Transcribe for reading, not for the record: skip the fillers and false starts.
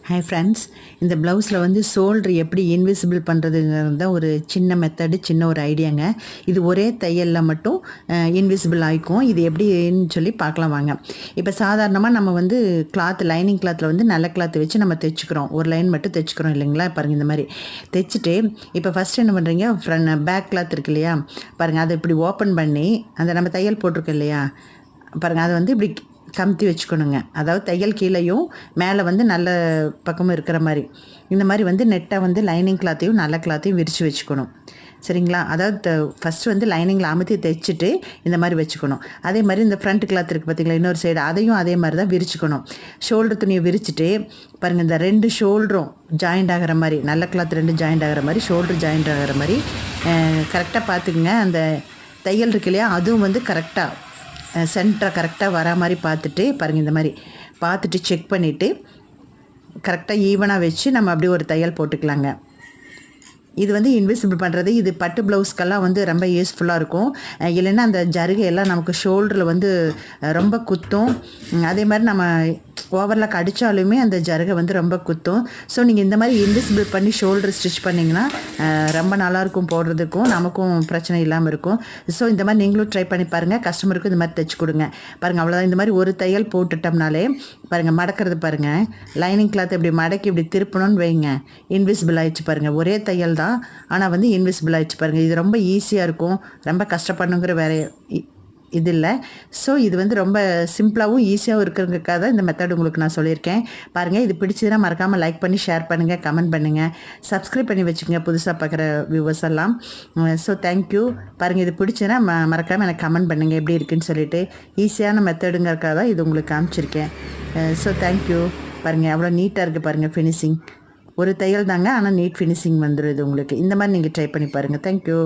Hi friends, இந்த ப்ளவுஸில் வந்து ஷோல்ட்ரு எப்படி இன்விசிபிள் பண்ணுறதுங்கிறது தான் ஒரு சின்ன மெத்தடு, சின்ன ஒரு ஐடியாங்க. இது ஒரே தையலில் மட்டும் இன்விசிபிள் ஆகிக்கும். இது எப்படின்னு சொல்லி பார்க்கலாம் வாங்க. இப்போ சாதாரணமாக நம்ம வந்து கிளாத், லைனிங் கிளாத்தில் வந்து நல்ல கிளாத் வச்சு நம்ம தைச்சிக்கிறோம். ஒரு லைன் மட்டும் தைச்சிக்கிறோம் இல்லைங்களா? பாருங்கள், இந்த மாதிரி தைச்சிட்டு இப்போ ஃபஸ்ட்டு என்ன பண்ணுறீங்க, பேக் கிளாத் இருக்கு இல்லையா? பாருங்கள், அதை இப்படி ஓப்பன் பண்ணி அந்த நம்ம தையல் போட்டிருக்கோம் இல்லையா? பாருங்கள், அதை வந்து இப்படி கமுத்தி வச்சுக்கணுங்க. அதாவது தையல் கீழேயும் மேலே வந்து நல்ல பக்கமும் இருக்கிற மாதிரி இந்த மாதிரி வந்து நெட்டாக வந்து லைனிங் கிளாத்தையும் நல்ல கிளாத்தையும் விரித்து வச்சுக்கணும். சரிங்களா? அதாவது ஃபஸ்ட்டு வந்து லைனிங்கில் அமுத்தி தைச்சிட்டு இந்த மாதிரி வச்சுக்கணும். அதே மாதிரி இந்த ஃப்ரண்ட் கிளாத் இருக்குது பார்த்திங்களா, இன்னொரு சைடு அதையும் அதே மாதிரி தான் விரிச்சுக்கணும். ஷோல்டர் துணியை விரிச்சுட்டு பாருங்கள், இந்த 2 ஷோல்டரும் ஜாயிண்ட் ஆகிற மாதிரி, நல்ல கிளாத் 2 ஜாயிண்ட் ஆகிற மாதிரி, ஷோல்டர் ஜாயிண்ட் ஆகிற மாதிரி கரெக்டாக பார்த்துக்குங்க. அந்த தையல் இருக்கு இல்லையா, அதுவும் வந்து கரெக்டாக சென்டரை கரெக்டாக வர மாதிரி பார்த்துட்டு பாருங்கள், இந்த மாதிரி பார்த்துட்டு செக் பண்ணிவிட்டு கரெக்டாக ஈவனாக வச்சு நம்ம அப்படியே ஒரு தையல் போட்டுக்கலாங்க. இது வந்து இன்விசிபிள் பண்ணுறது, இது பட்டு ப்ளவுஸ்க்கெல்லாம் வந்து ரொம்ப யூஸ்ஃபுல்லாக இருக்கும். இல்லைன்னா அந்த ஜருகை எல்லாம் நமக்கு ஷோல்டரில் வந்து ரொம்ப குத்தும். அதே மாதிரி நம்ம ஓவர்லாக் அடித்தாலுமே அந்த ஜருகை வந்து ரொம்ப குத்தும். ஸோ நீங்கள் இந்த மாதிரி இன்விசிபிள் பண்ணி ஷோல்டர் ஸ்டிச் பண்ணிங்கன்னா ரொம்ப நல்லாயிருக்கும், போடுறதுக்கும் நமக்கும் பிரச்சனை இல்லாமல் இருக்கும். ஸோ இந்த மாதிரி நீங்களும் ட்ரை பண்ணி பாருங்கள். கஸ்டமருக்கும் இந்த மாதிரி தைச்சி கொடுங்க. பாருங்கள், அவ்வளோதான். இந்த மாதிரி ஒரு தையல் போட்டுட்டோம்னாலே பாருங்கள், மடக்கிறது பாருங்கள், லைனிங் கிளாத் இப்படி மடக்கி இப்படி திருப்பணும்னு வைங்க, இன்விசிபிள் ஆகிடுச்சு பாருங்கள். ஒரே தையல் தான், ஆனால் வந்து இன்விசிபிள் ஆகிடுச்சு பாருங்கள். இது ரொம்ப ஈஸியாக இருக்கும், ரொம்ப கஷ்டப்படணுங்கிற வேறு இது இல்லை. ஸோ இது வந்து ரொம்ப சிம்பிளாகவும் ஈஸியாகவும் இருக்கிறதுக்காக தான் இந்த மெத்தட் உங்களுக்கு நான் சொல்லியிருக்கேன். பாருங்கள், இது பிடிச்சதுன்னா மறக்காமல் லைக் பண்ணி ஷேர் பண்ணுங்கள், கமெண்ட் பண்ணுங்கள், சப்ஸ்கிரைப் பண்ணி வச்சுக்கோங்க புதுசாக பார்க்குற வியூவர்ஸ் எல்லாம். So thank you. பாருங்கள், இது பிடிச்சதுன்னா மறக்காமல் எனக்கு கமெண்ட் பண்ணுங்கள் எப்படி இருக்குன்னு சொல்லிட்டு. ஈஸியான மெத்தடுங்கிறதுக்காக தான் இது உங்களுக்கு காமிச்சிருக்கேன். So thank you. பாருங்கள், எவ்வளோ நீட்டாக இருக்குது பாருங்கள் ஃபினிஷிங். ஒரு தையல் தாங்க, ஆனால் நீட் ஃபினிஷிங் வந்துடும் இது உங்களுக்கு. இந்த மாதிரி நீங்கள் ட்ரை பண்ணி பாருங்கள். தேங்க்யூ.